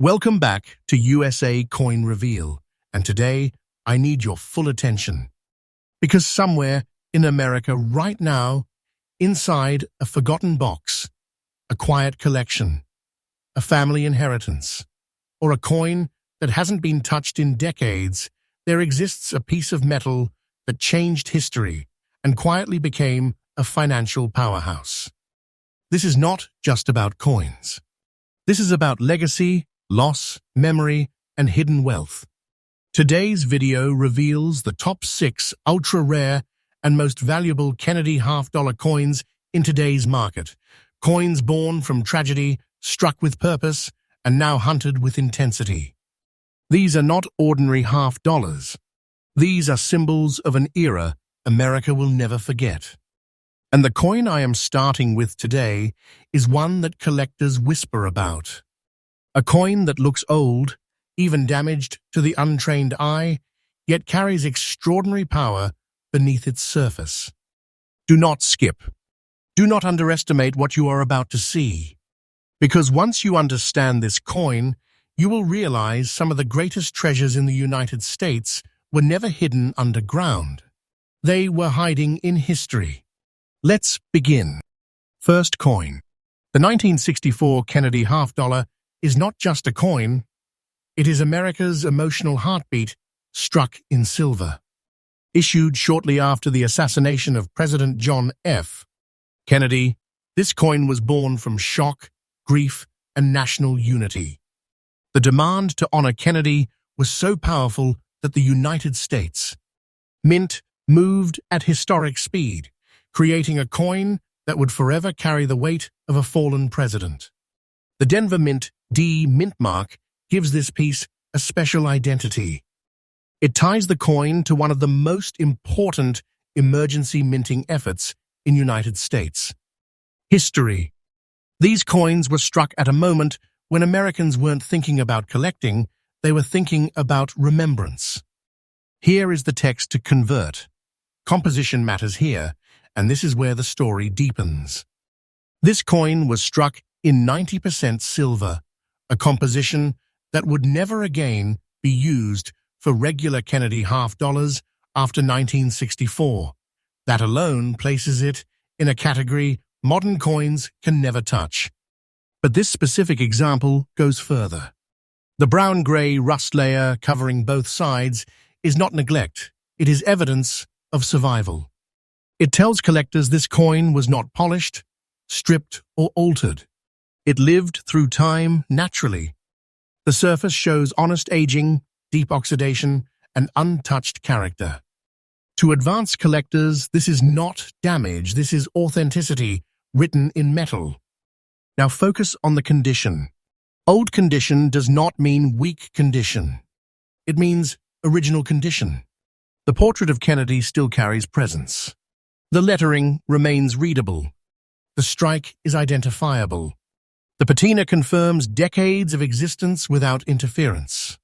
Welcome back to USA Coin Reveal, and today I need your full attention. Because somewhere in America right now, inside a forgotten box, a quiet collection, a family inheritance, or a coin that hasn't been touched in decades, there exists a piece of metal that changed history and quietly became a financial powerhouse. This is not just about coins. This is about legacy, loss, memory, and hidden wealth. Today's video reveals the top 6 ultra-rare and most valuable Kennedy half-dollar coins in today's market. Coins born from tragedy, struck with purpose, and now hunted with intensity. These are not ordinary half-dollars. These are symbols of an era America will never forget. And the coin I am starting with today is one that collectors whisper about. A coin that looks old, even damaged to the untrained eye, yet carries extraordinary power beneath its surface. Do not skip. Do not underestimate what you are about to see. Because once you understand this coin, you will realize some of the greatest treasures in the United States were never hidden underground. They were hiding in history. Let's begin. First coin. The 1964 Kennedy half-dollar is not just a coin. It is America's emotional heartbeat struck in silver. Issued shortly after the assassination of President John F. Kennedy, this coin was born from shock, grief, and national unity. The demand to honor Kennedy was so powerful that the United States Mint moved at historic speed, creating a coin that would forever carry the weight of a fallen president. The Denver Mint Mintmark gives this piece a special identity. It ties the coin to one of the most important emergency minting efforts in United States. History. These coins were struck at a moment when Americans weren't thinking about collecting, they were thinking about remembrance. Here is the text to convert. Composition matters here, and this is where the story deepens. This coin was struck in 90% silver, a composition that would never again be used for regular Kennedy half-dollars after 1964. That alone places it in a category modern coins can never touch. But this specific example goes further. The brown-gray rust layer covering both sides is not neglect, it is evidence of survival. It tells collectors this coin was not polished, stripped, or altered. It lived through time naturally. The surface shows honest aging, deep oxidation, and untouched character. To advanced collectors, this is not damage, this is authenticity written in metal. Now focus on the condition. Old condition does not mean weak condition. It means original condition. The portrait of Kennedy still carries presence. The lettering remains readable. The strike is identifiable. The patina confirms decades of existence without interference.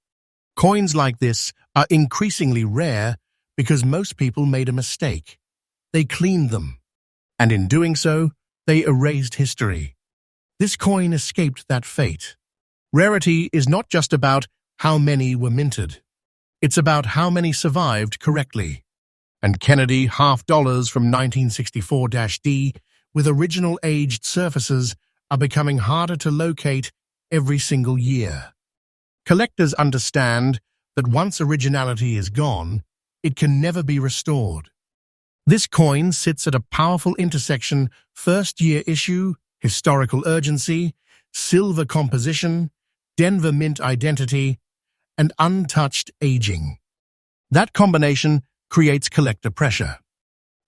Coins like this are increasingly rare because most people made a mistake. They cleaned them, and in doing so, they erased history. This coin escaped that fate. Rarity is not just about how many were minted. It's about how many survived correctly. And Kennedy half-dollars from 1964-D with original aged surfaces are becoming harder to locate every single year. Collectors understand that once originality is gone, it can never be restored. This coin sits at a powerful intersection: first-year issue, historical urgency, silver composition, Denver Mint identity, and untouched aging. That combination creates collector pressure,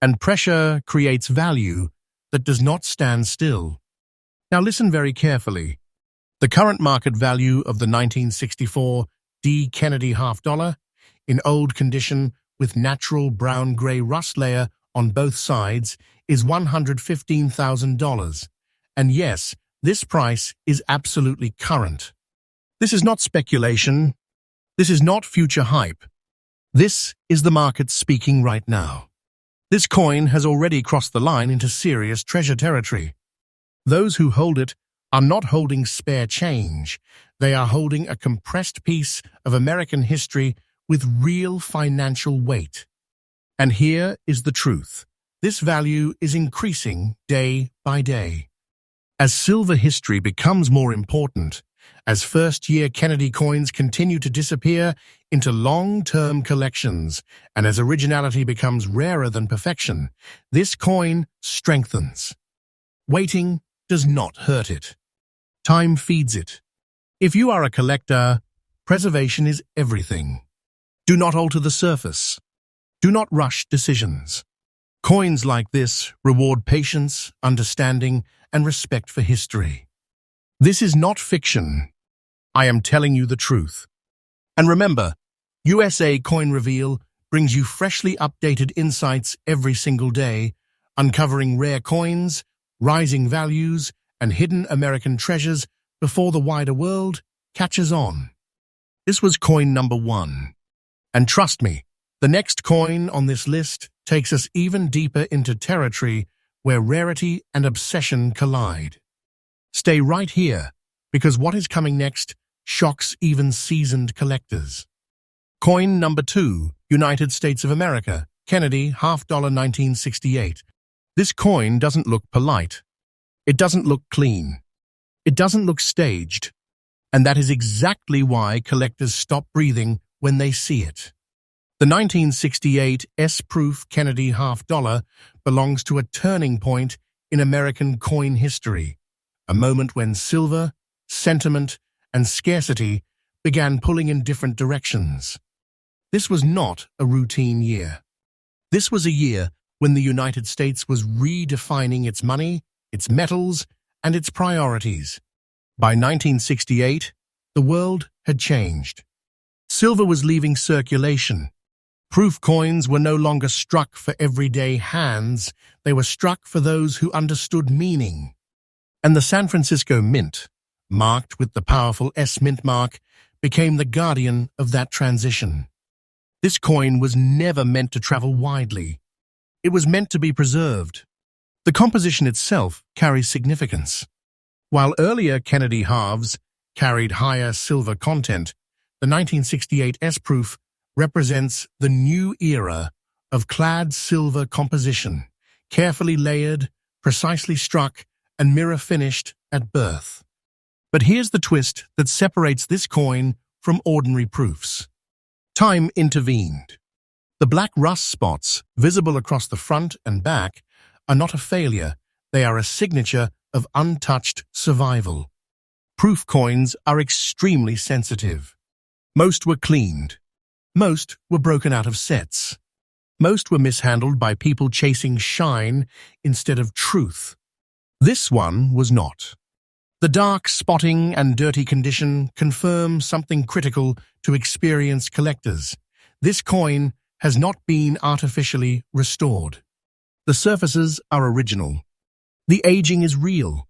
and pressure creates value that does not stand still. Now listen very carefully. The current market value of the 1964 D. Kennedy half-dollar, in old condition with natural brown-gray rust layer on both sides, is $115,000. And yes, this price is absolutely current. This is not speculation. This is not future hype. This is the market speaking right now. This coin has already crossed the line into serious treasure territory. Those who hold it are not holding spare change. They are holding a compressed piece of American history with real financial weight. And here is the truth. This value is increasing day by day. As silver history becomes more important, as first-year Kennedy coins continue to disappear into long-term collections, and as originality becomes rarer than perfection, this coin strengthens. Waiting does not hurt it. Time feeds it. If you are a collector, preservation is everything. Do not alter the surface. Do not rush decisions. Coins like this reward patience, understanding, and respect for history. This is not fiction. I am telling you the truth. And remember, USA Coin Reveal brings you freshly updated insights every single day, uncovering rare coins, rising values, and hidden American treasures before the wider world catches on. This was coin number 1. And trust me, the next coin on this list takes us even deeper into territory where rarity and obsession collide. Stay right here, because what is coming next shocks even seasoned collectors. Coin number 2, United States of America, Kennedy, $half-dollar 1968. This coin doesn't look polite. It doesn't look clean. It doesn't look staged. And that is exactly why collectors stop breathing when they see it. The 1968 S-proof Kennedy $half-dollar belongs to a turning point in American coin history, a moment when silver, sentiment, and scarcity began pulling in different directions. This was not a routine year. This was a year when the United States was redefining its money, its metals, and its priorities. By 1968, the world had changed. Silver was leaving circulation. Proof coins were no longer struck for everyday hands, they were struck for those who understood meaning. And the San Francisco Mint, marked with the powerful S Mintmark, became the guardian of that transition. This coin was never meant to travel widely. It was meant to be preserved. The composition itself carries significance. While earlier Kennedy halves carried higher silver content, the 1968 S-proof represents the new era of clad silver composition, carefully layered, precisely struck, and mirror-finished at birth. But here's the twist that separates this coin from ordinary proofs. Time intervened. The black rust spots, visible across the front and back, are not a failure, they are a signature of untouched survival. Proof coins are extremely sensitive. Most were cleaned. Most were broken out of sets. Most were mishandled by people chasing shine instead of truth. This one was not. The dark spotting and dirty condition confirm something critical to experienced collectors. This coin has not been artificially restored. The surfaces are original. The aging is real.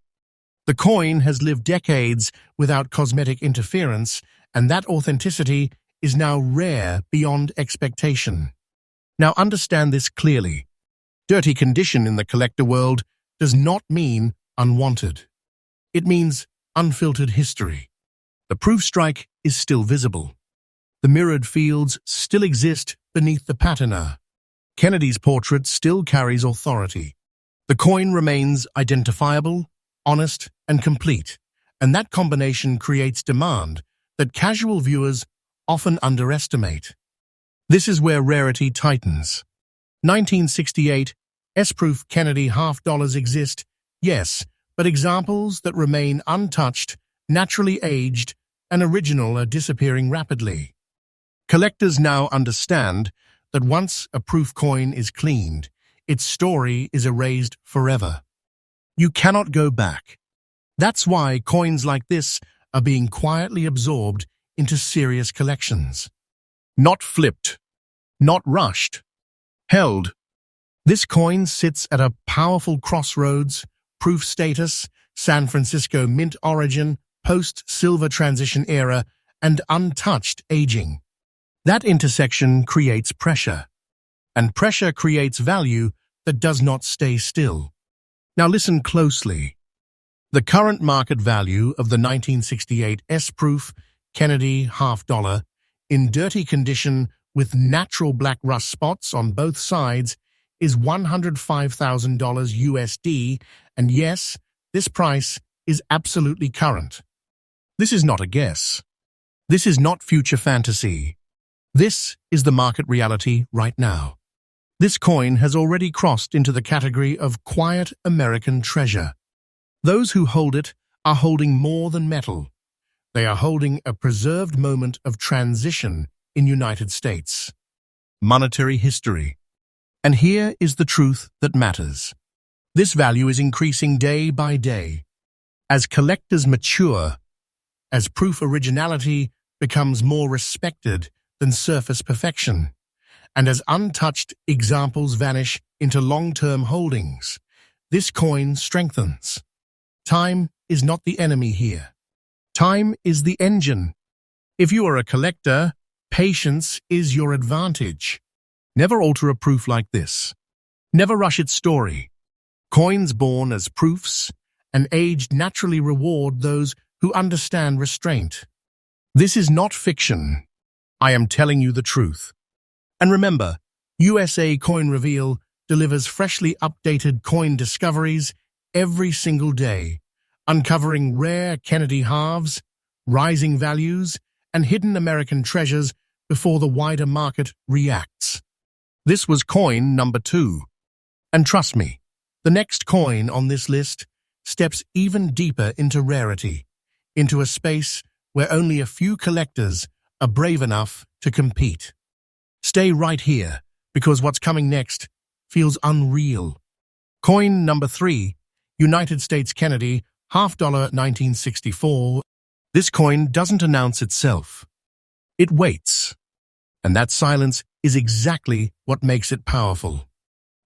The coin has lived decades without cosmetic interference, and that authenticity is now rare beyond expectation. Now understand this clearly. Dirty condition in the collector world does not mean unwanted. It means unfiltered history. The proof strike is still visible. The mirrored fields still exist beneath the patina. Kennedy's portrait still carries authority. The coin remains identifiable, honest, and complete, and that combination creates demand that casual viewers often underestimate. This is where rarity tightens. 1968 S-proof Kennedy $half-dollars exist, yes, but examples that remain untouched, naturally aged, and original are disappearing rapidly. Collectors now understand that once a proof coin is cleaned, its story is erased forever. You cannot go back. That's why coins like this are being quietly absorbed into serious collections. Not flipped, not rushed, held. This coin sits at a powerful crossroads: proof status, San Francisco Mint origin, post-silver transition era, and untouched aging. That intersection creates pressure, and pressure creates value that does not stay still. Now listen closely. The current market value of the 1968 S-proof Kennedy half-dollar, in dirty condition with natural black rust spots on both sides, is $105,000 USD, and yes, this price is absolutely current. This is not a guess. This is not future fantasy. This is the market reality right now. This coin has already crossed into the category of quiet American treasure. Those who hold it are holding more than metal. They are holding a preserved moment of transition in United States monetary history. And here is the truth that matters. This value is increasing day by day. As collectors mature, as proof originality becomes more respected than surface perfection, and as untouched examples vanish into long-term holdings, this coin strengthens. Time is not the enemy here. Time is the engine. If you are a collector, patience is your advantage. Never alter a proof like this. Never rush its story. Coins born as proofs and aged naturally reward those who understand restraint. This is not fiction. I am telling you the truth. And remember, USA Coin Reveal delivers freshly updated coin discoveries every single day, uncovering rare Kennedy halves, rising values, and hidden American treasures before the wider market reacts. This was coin number 2. And trust me, the next coin on this list steps even deeper into rarity, into a space where only a few collectors are brave enough to compete. Stay right here, because what's coming next feels unreal. Coin number 3, United States Kennedy, half-dollar 1964. This coin doesn't announce itself. It waits. And that silence is exactly what makes it powerful.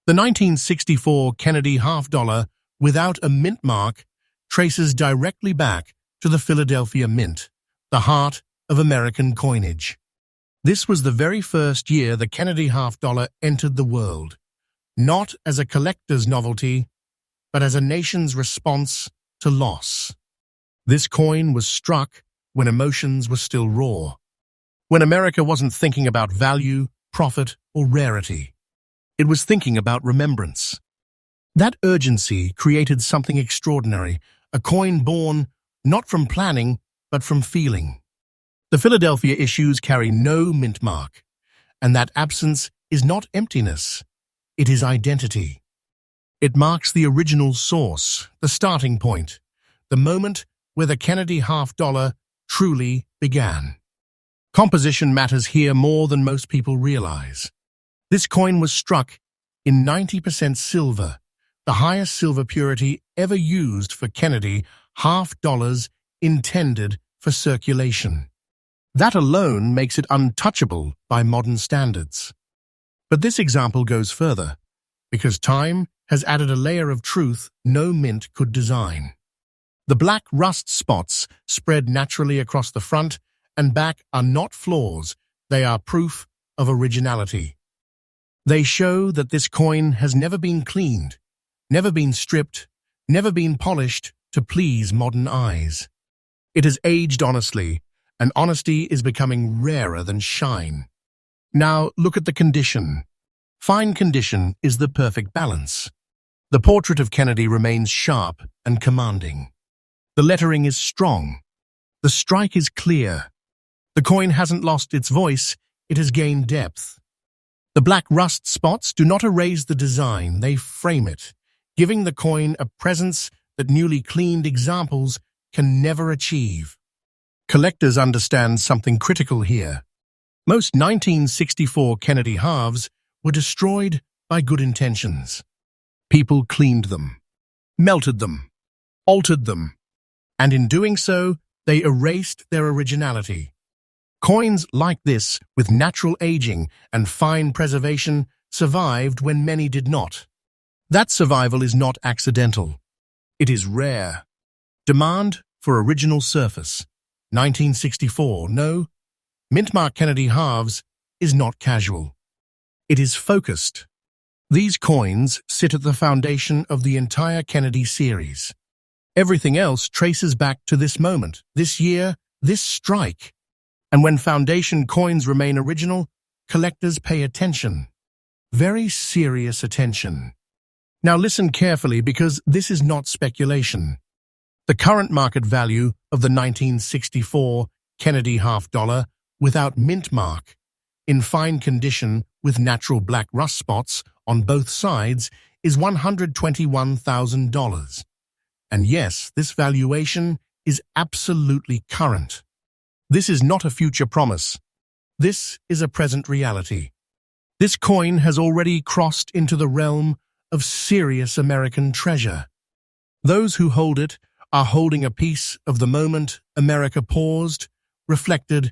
The 1964 Kennedy half-dollar, without a mint mark, traces directly back to the Philadelphia Mint, the heart of American coinage. This was the very first year the Kennedy half-dollar entered the world, not as a collector's novelty, but as a nation's response to loss. This coin was struck when emotions were still raw, when America wasn't thinking about value, profit, or rarity. It was thinking about remembrance. That urgency created something extraordinary, a coin born not from planning, but from feeling. The Philadelphia issues carry no mint mark, and that absence is not emptiness, it is identity. It marks the original source, the starting point, the moment where the Kennedy half-dollar truly began. Composition matters here more than most people realize. This coin was struck in 90% silver, the highest silver purity ever used for Kennedy half-dollars intended for circulation. That alone makes it untouchable by modern standards. But this example goes further, because time has added a layer of truth no mint could design. The black rust spots spread naturally across the front and back are not flaws, they are proof of originality. They show that this coin has never been cleaned, never been stripped, never been polished to please modern eyes. It has aged honestly, and honesty is becoming rarer than shine. Now look at the condition. Fine condition is the perfect balance. The portrait of Kennedy remains sharp and commanding. The lettering is strong. The strike is clear. The coin hasn't lost its voice, it has gained depth. The black rust spots do not erase the design, they frame it, giving the coin a presence that newly cleaned examples can never achieve. Collectors understand something critical here. Most 1964 Kennedy halves were destroyed by good intentions. People cleaned them, melted them, altered them, and in doing so, they erased their originality. Coins like this, with natural aging and fine preservation, survived when many did not. That survival is not accidental. It is rare. Demand for original surface. 1964, no. Mintmark Kennedy halves is not casual. It is focused. These coins sit at the foundation of the entire Kennedy series. Everything else traces back to this moment, this year, this strike. And when foundation coins remain original, collectors pay attention. Very serious attention. Now listen carefully because this is not speculation. The current market value of the 1964 Kennedy half-dollar without Mintmark, in fine condition with natural black rust spots on both sides, is $121,000. And yes, this valuation is absolutely current. This is not a future promise. This is a present reality. This coin has already crossed into the realm of serious American treasure. Those who hold it are holding a piece of the moment America paused, reflected,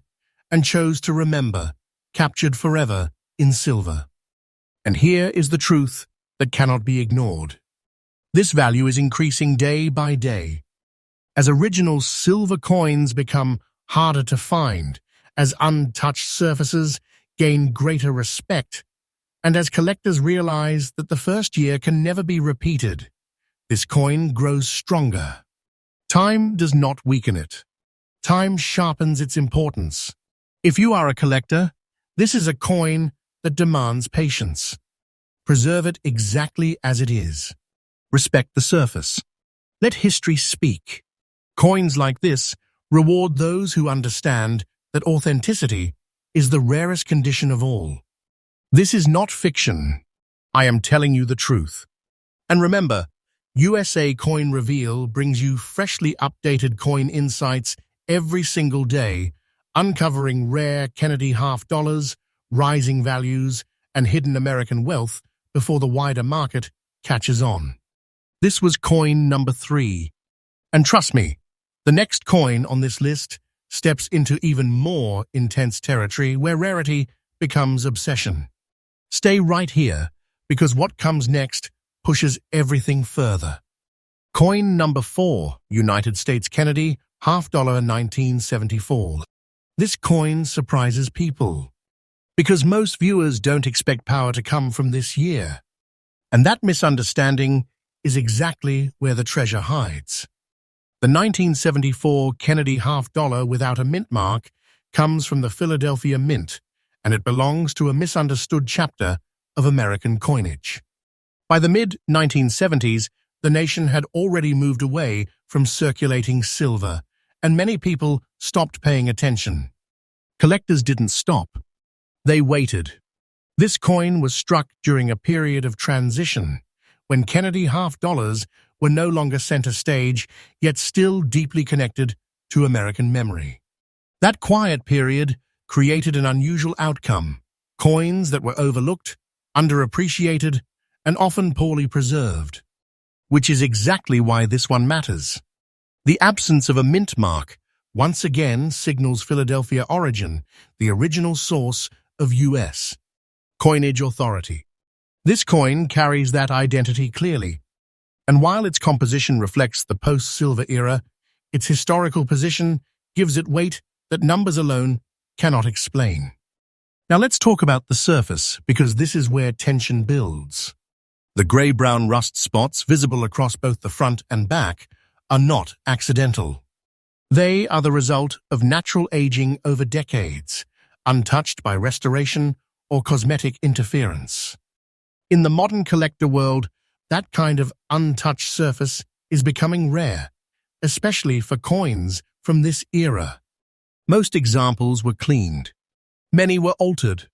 and chose to remember, captured forever in silver. And here is the truth that cannot be ignored. This value is increasing day by day. As original silver coins become harder to find, as untouched surfaces gain greater respect, and as collectors realize that the first year can never be repeated, this coin grows stronger. Time does not weaken it. Time sharpens its importance. If you are a collector, this is a coin that demands patience. Preserve it exactly as it is. Respect the surface. Let history speak. Coins like this reward those who understand that authenticity is the rarest condition of all. This is not fiction. I am telling you the truth. And remember, USA Coin Reveal brings you freshly updated coin insights every single day, uncovering rare Kennedy half-dollars, rising values, and hidden American wealth before the wider market catches on. This was coin number 3. And trust me, the next coin on this list steps into even more intense territory where rarity becomes obsession. Stay right here, because what comes next pushes everything further. Coin number 4, United States Kennedy, half-dollar 1974. This coin surprises people, because most viewers don't expect power to come from this year. And that misunderstanding is exactly where the treasure hides. The 1974 Kennedy half-dollar without a mint mark comes from the Philadelphia Mint, and it belongs to a misunderstood chapter of American coinage. By the mid-1970s, the nation had already moved away from circulating silver, and many people stopped paying attention. Collectors didn't stop. They waited. This coin was struck during a period of transition, when Kennedy half-dollars were no longer center stage, yet still deeply connected to American memory. That quiet period created an unusual outcome: coins that were overlooked, underappreciated, and often poorly preserved. Which is exactly why this one matters. The absence of a mint mark once again signals Philadelphia origin, the original source of U.S. coinage authority. This coin carries that identity clearly, and while its composition reflects the post-silver era, its historical position gives it weight that numbers alone cannot explain. Now let's talk about the surface, because this is where tension builds. The grey-brown rust spots visible across both the front and back are not accidental. They are the result of natural aging over decades, untouched by restoration or cosmetic interference. In the modern collector world, that kind of untouched surface is becoming rare, especially for coins from this era. Most examples were cleaned. Many were altered.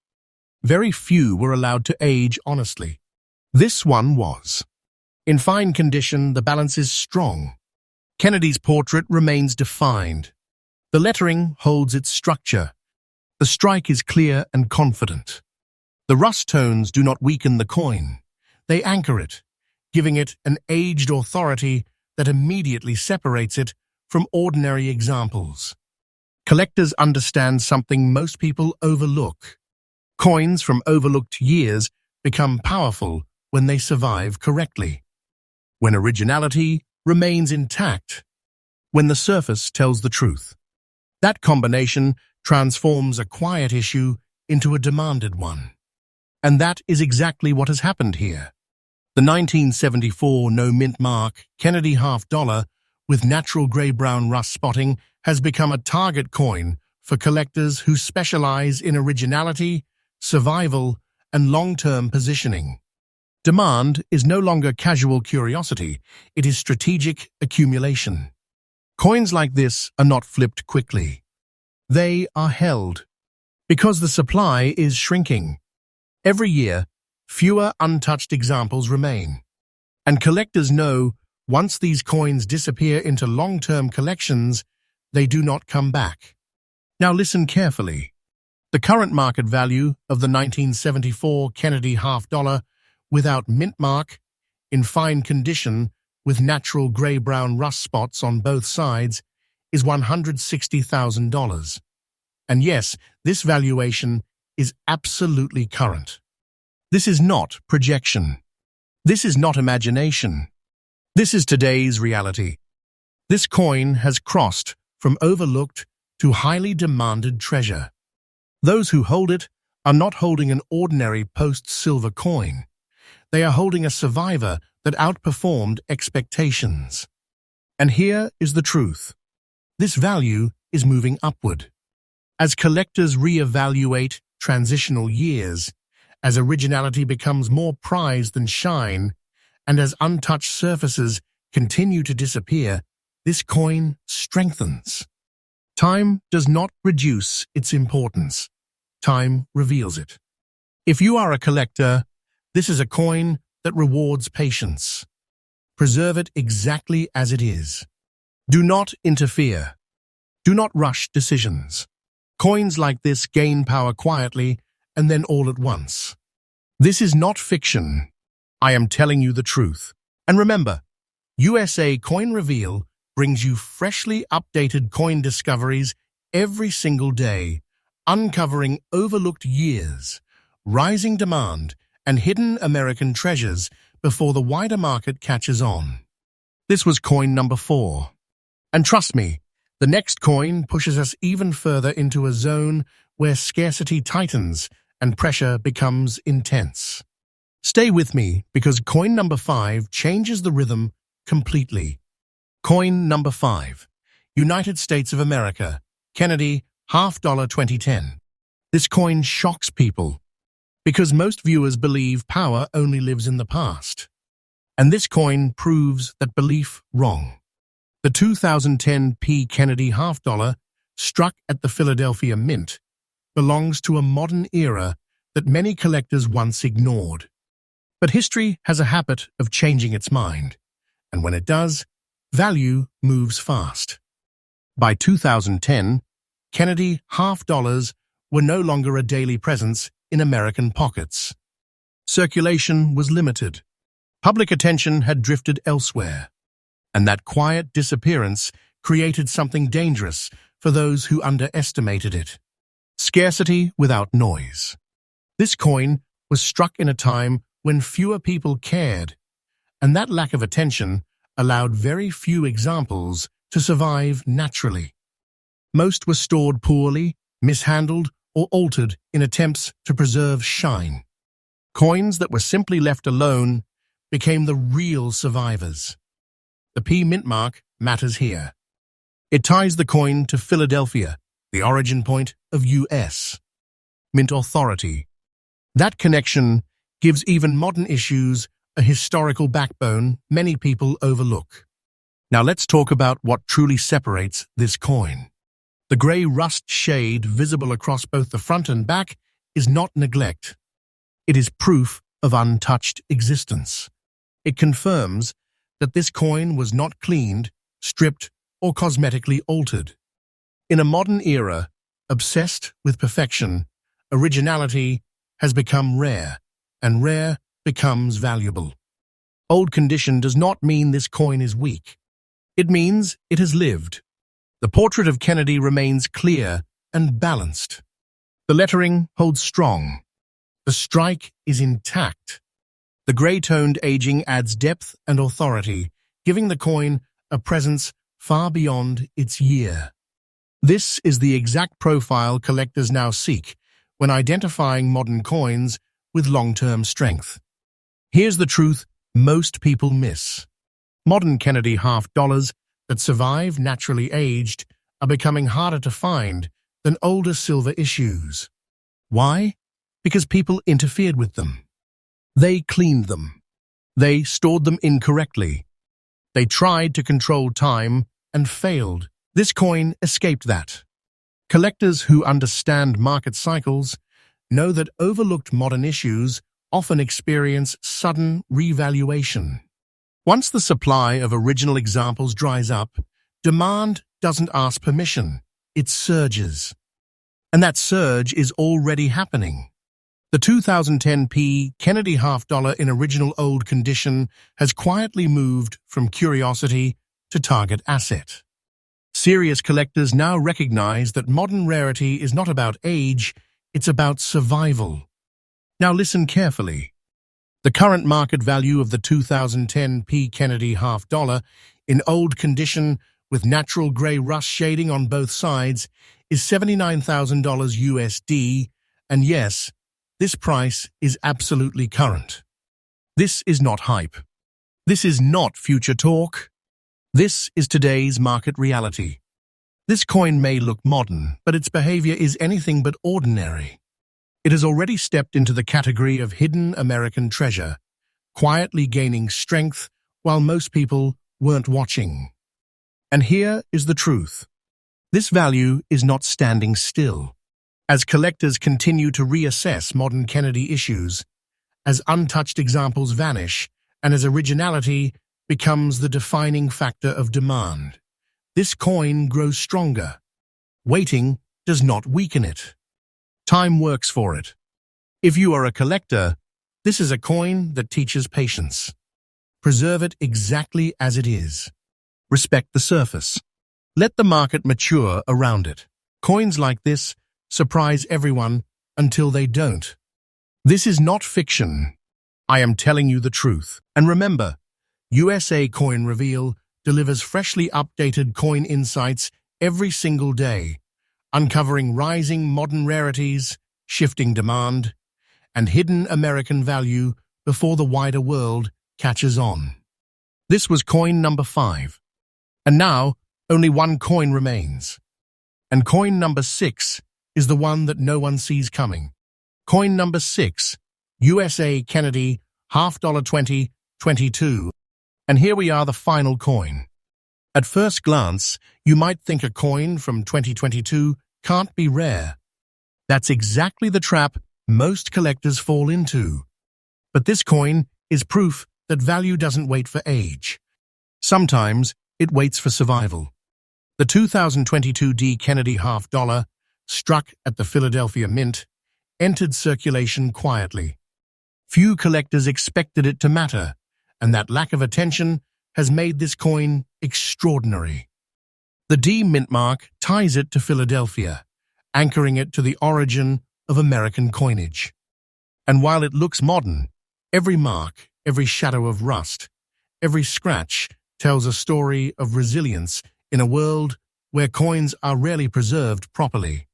Very few were allowed to age honestly. This one was. In fine condition, the balance is strong. Kennedy's portrait remains defined. The lettering holds its structure. The strike is clear and confident. The rust tones do not weaken the coin. They anchor it, giving it an aged authority that immediately separates it from ordinary examples. Collectors understand something most people overlook. Coins from overlooked years become powerful when they survive correctly, when originality remains intact, when the surface tells the truth. That combination transforms a quiet issue into a demanded one. And that is exactly what has happened here. The 1974 no mint mark Kennedy half-dollar with natural grey-brown rust spotting, has become a target coin for collectors who specialize in originality, survival, and long-term positioning. Demand is no longer casual curiosity, it is strategic accumulation. Coins like this are not flipped quickly. They are held because the supply is shrinking. Every year, fewer untouched examples remain. And collectors know once these coins disappear into long-term collections, they do not come back. Now listen carefully. The current market value of the 1974 Kennedy half-dollar without Mintmark, in fine condition with natural grey-brown rust spots on both sides, is $160,000. And yes, this valuation is absolutely current. This is not projection. This is not imagination. This is today's reality. This coin has crossed from overlooked to highly demanded treasure. Those who hold it are not holding an ordinary post-silver coin. They are holding a survivor that outperformed expectations. And here is the truth. This value is moving upward. As collectors re-evaluate transitional years, as originality becomes more prized than shine, and as untouched surfaces continue to disappear, this coin strengthens. Time does not reduce its importance. Time reveals it. If you are a collector, this is a coin that rewards patience. Preserve it exactly as it is. Do not interfere. Do not rush decisions. Coins like this gain power quietly and then all at once. This is not fiction. I am telling you the truth. And remember, USA Coin Reveal brings you freshly updated coin discoveries every single day, uncovering overlooked years, rising demand, and hidden American treasures before the wider market catches on. This was coin number 4. And trust me, the next coin pushes us even further into a zone where scarcity tightens and pressure becomes intense. Stay with me because coin number 5 changes the rhythm completely. Coin number 5, United States of America, Kennedy, half-dollar 2010. This coin shocks people because most viewers believe power only lives in the past. And this coin proves that belief wrong. The 2010 P. Kennedy half-dollar, struck at the Philadelphia Mint, belongs to a modern era that many collectors once ignored. But history has a habit of changing its mind, and when it does, value moves fast. By 2010, Kennedy half-dollars were no longer a daily presence in American pockets. Circulation was limited. Public attention had drifted elsewhere. And that quiet disappearance created something dangerous for those who underestimated it. Scarcity without noise. This coin was struck in a time when fewer people cared, and that lack of attention allowed very few examples to survive naturally. Most were stored poorly, mishandled, or altered in attempts to preserve shine. Coins that were simply left alone became the real survivors. The P. Mintmark matters here. It ties the coin to Philadelphia, the origin point of U.S. Mint authority. That connection gives even modern issues a historical backbone many people overlook. Now let's talk about what truly separates this coin. The grey rust shade visible across both the front and back is not neglect. It is proof of untouched existence. It confirms that this coin was not cleaned, stripped, or cosmetically altered. In a modern era, obsessed with perfection, originality has become rare, and rare becomes valuable. Old condition does not mean this coin is weak. It means it has lived. The portrait of Kennedy remains clear and balanced. The lettering holds strong. The strike is intact. The grey-toned aging adds depth and authority, giving the coin a presence far beyond its year. This is the exact profile collectors now seek when identifying modern coins with long-term strength. Here's the truth most people miss. Modern Kennedy half-dollars that survive naturally aged are becoming harder to find than older silver issues. Why? Because people interfered with them. They cleaned them. They stored them incorrectly. They tried to control time and failed. This coin escaped that. Collectors who understand market cycles know that overlooked modern issues often experience sudden revaluation. Once the supply of original examples dries up, demand doesn't ask permission, it surges. And that surge is already happening. The 2010p Kennedy half-dollar in original old condition has quietly moved from curiosity to target asset. Serious collectors now recognize that modern rarity is not about age, it's about survival. Now listen carefully. The current market value of the 2010p Kennedy half-dollar in old condition with natural grey rust shading on both sides is $79,000 USD, and yes, this price is absolutely current. This is not hype. This is not future talk. This is today's market reality. This coin may look modern, but its behavior is anything but ordinary. It has already stepped into the category of hidden American treasure, quietly gaining strength while most people weren't watching. And here is the truth. This value is not standing still. As collectors continue to reassess modern Kennedy issues, as untouched examples vanish, and as originality becomes the defining factor of demand, this coin grows stronger. Waiting does not weaken it. Time works for it. If you are a collector, this is a coin that teaches patience. Preserve it exactly as it is. Respect the surface. Let the market mature around it. Coins like this surprise everyone until they don't. This is not fiction. I am telling you the truth. And remember, USA Coin Reveal delivers freshly updated coin insights every single day, uncovering rising modern rarities, shifting demand, and hidden American value before the wider world catches on. This was coin number 5. And now, only one coin remains. And coin number 6 is the one that no one sees coming. Coin number 6, USA Kennedy, half-dollar 2022. And here we are, the final coin. At first glance, you might think a coin from 2022 can't be rare. That's exactly the trap most collectors fall into. But this coin is proof that value doesn't wait for age. Sometimes it waits for survival. The 2022 D Kennedy half-dollar, struck at the Philadelphia Mint, entered circulation quietly. Few collectors expected it to matter, and that lack of attention has made this coin extraordinary. The D Mintmark ties it to Philadelphia, anchoring it to the origin of American coinage. And while it looks modern, every mark, every shadow of rust, every scratch tells a story of resilience in a world where coins are rarely preserved properly.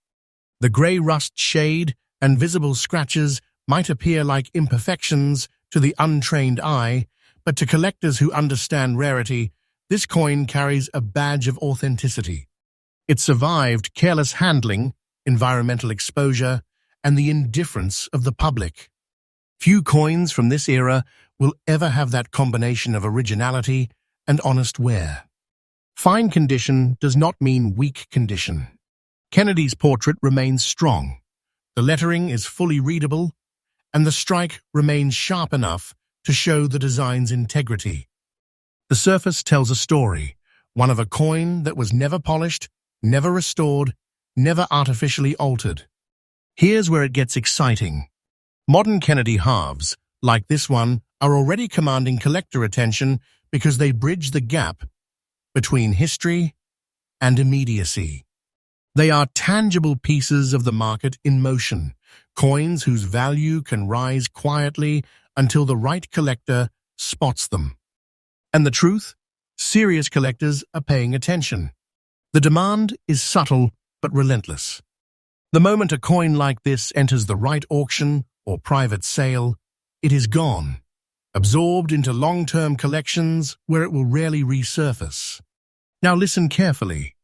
The grey rust shade and visible scratches might appear like imperfections to the untrained eye, but to collectors who understand rarity, this coin carries a badge of authenticity. It survived careless handling, environmental exposure, and the indifference of the public. Few coins from this era will ever have that combination of originality and honest wear. Fine condition does not mean weak condition. Kennedy's portrait remains strong. The lettering is fully readable, and the strike remains sharp enough to show the design's integrity. The surface tells a story, one of a coin that was never polished, never restored, never artificially altered. Here's where it gets exciting. Modern Kennedy halves, like this one, are already commanding collector attention because they bridge the gap between history and immediacy. They are tangible pieces of the market in motion, coins whose value can rise quietly until the right collector spots them. And the truth? Serious collectors are paying attention. The demand is subtle but relentless. The moment a coin like this enters the right auction or private sale, it is gone, absorbed into long-term collections where it will rarely resurface. Now listen carefully.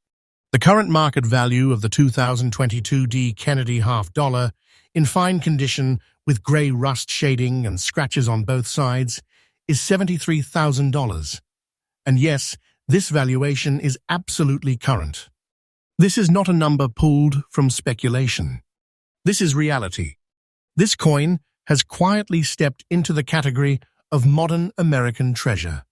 The current market value of the 2022 D Kennedy half dollar, in fine condition with grey rust shading and scratches on both sides, is $73,000. And yes, this valuation is absolutely current. This is not a number pulled from speculation. This is reality. This coin has quietly stepped into the category of modern American treasure.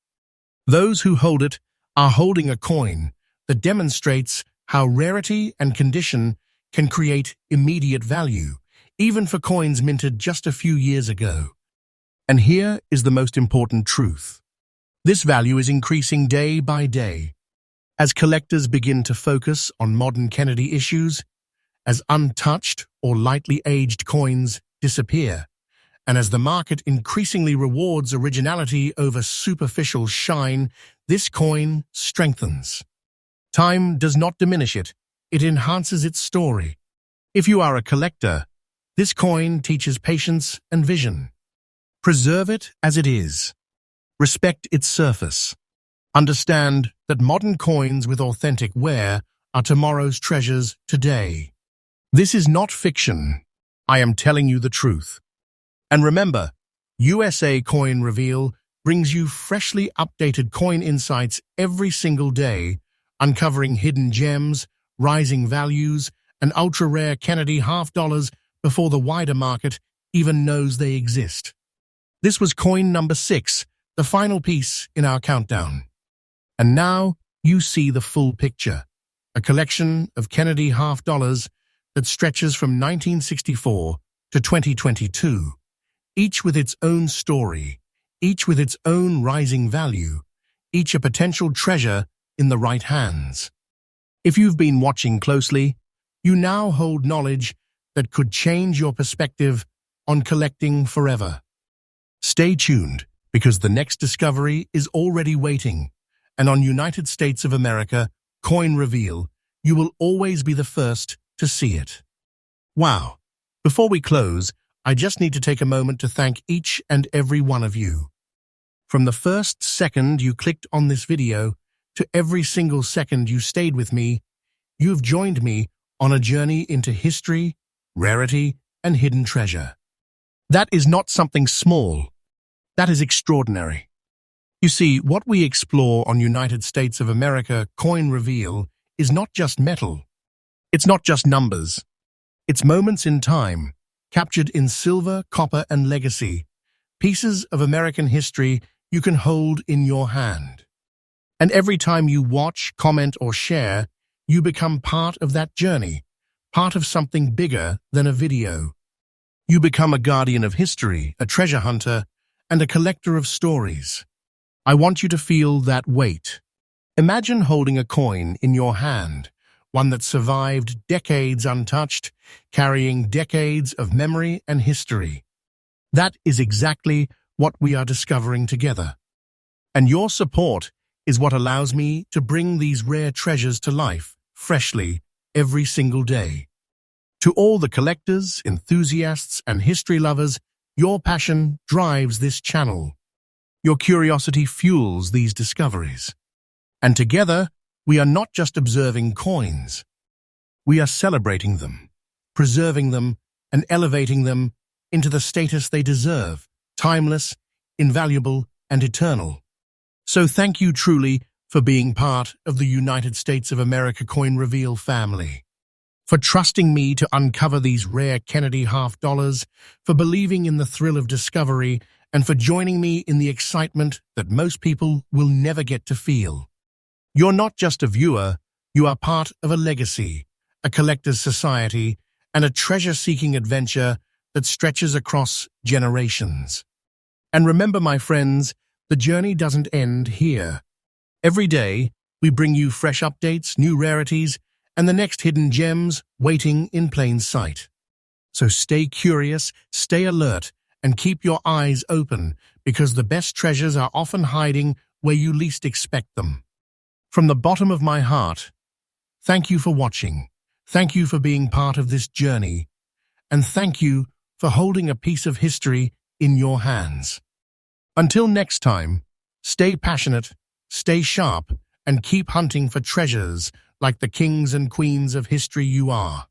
Those who hold it are holding a coin that demonstrates how rarity and condition can create immediate value, even for coins minted just a few years ago. And here is the most important truth. This value is increasing day by day. As collectors begin to focus on modern Kennedy issues, as untouched or lightly aged coins disappear, and as the market increasingly rewards originality over superficial shine, this coin strengthens. Time does not diminish it, it enhances its story. If you are a collector, this coin teaches patience and vision. Preserve it as it is. Respect its surface. Understand that modern coins with authentic wear are tomorrow's treasures today. This is not fiction. I am telling you the truth. And remember, USA Coin Reveal brings you freshly updated coin insights every single day, uncovering hidden gems, rising values, and ultra-rare Kennedy half dollars before the wider market even knows they exist. This was coin number 6, the final piece in our countdown. And now you see the full picture, a collection of Kennedy half dollars that stretches from 1964 to 2022, each with its own story, each with its own rising value, each a potential treasure in the right hands. If you've been watching closely, you now hold knowledge that could change your perspective on collecting forever. Stay tuned, because the next discovery is already waiting, and on United States of America Coin Reveal, you will always be the first to see it. Wow! Before we close, I just need to take a moment to thank each and every one of you. From the first second you clicked on this video to every single second you stayed with me, you've joined me on a journey into history, rarity, and hidden treasure. That is not something small. That is extraordinary. You see, what we explore on United States of America Coin Reveal is not just metal. It's not just numbers. It's moments in time, captured in silver, copper, and legacy, pieces of American history you can hold in your hand. And every time you watch, comment, or share, you become part of that journey, part of something bigger than a video. You become a guardian of history, a treasure hunter, and a collector of stories. I want you to feel that weight. Imagine holding a coin in your hand, one that survived decades untouched, carrying decades of memory and history. That is exactly what we are discovering together. And your support is what allows me to bring these rare treasures to life, freshly, every single day. To all the collectors, enthusiasts, and history lovers, your passion drives this channel. Your curiosity fuels these discoveries. And together, we are not just observing coins. We are celebrating them, preserving them, and elevating them into the status they deserve, timeless, invaluable, and eternal. So thank you truly for being part of the United States of America Coin Reveal family, for trusting me to uncover these rare Kennedy half dollars, for believing in the thrill of discovery, and for joining me in the excitement that most people will never get to feel. You're not just a viewer, you are part of a legacy, a collector's society, and a treasure-seeking adventure that stretches across generations. And remember, my friends, the journey doesn't end here. Every day, we bring you fresh updates, new rarities, and the next hidden gems waiting in plain sight. So stay curious, stay alert, and keep your eyes open, because the best treasures are often hiding where you least expect them. From the bottom of my heart, thank you for watching, thank you for being part of this journey, and thank you for holding a piece of history in your hands. Until next time, stay passionate, stay sharp, and keep hunting for treasures like the kings and queens of history you are.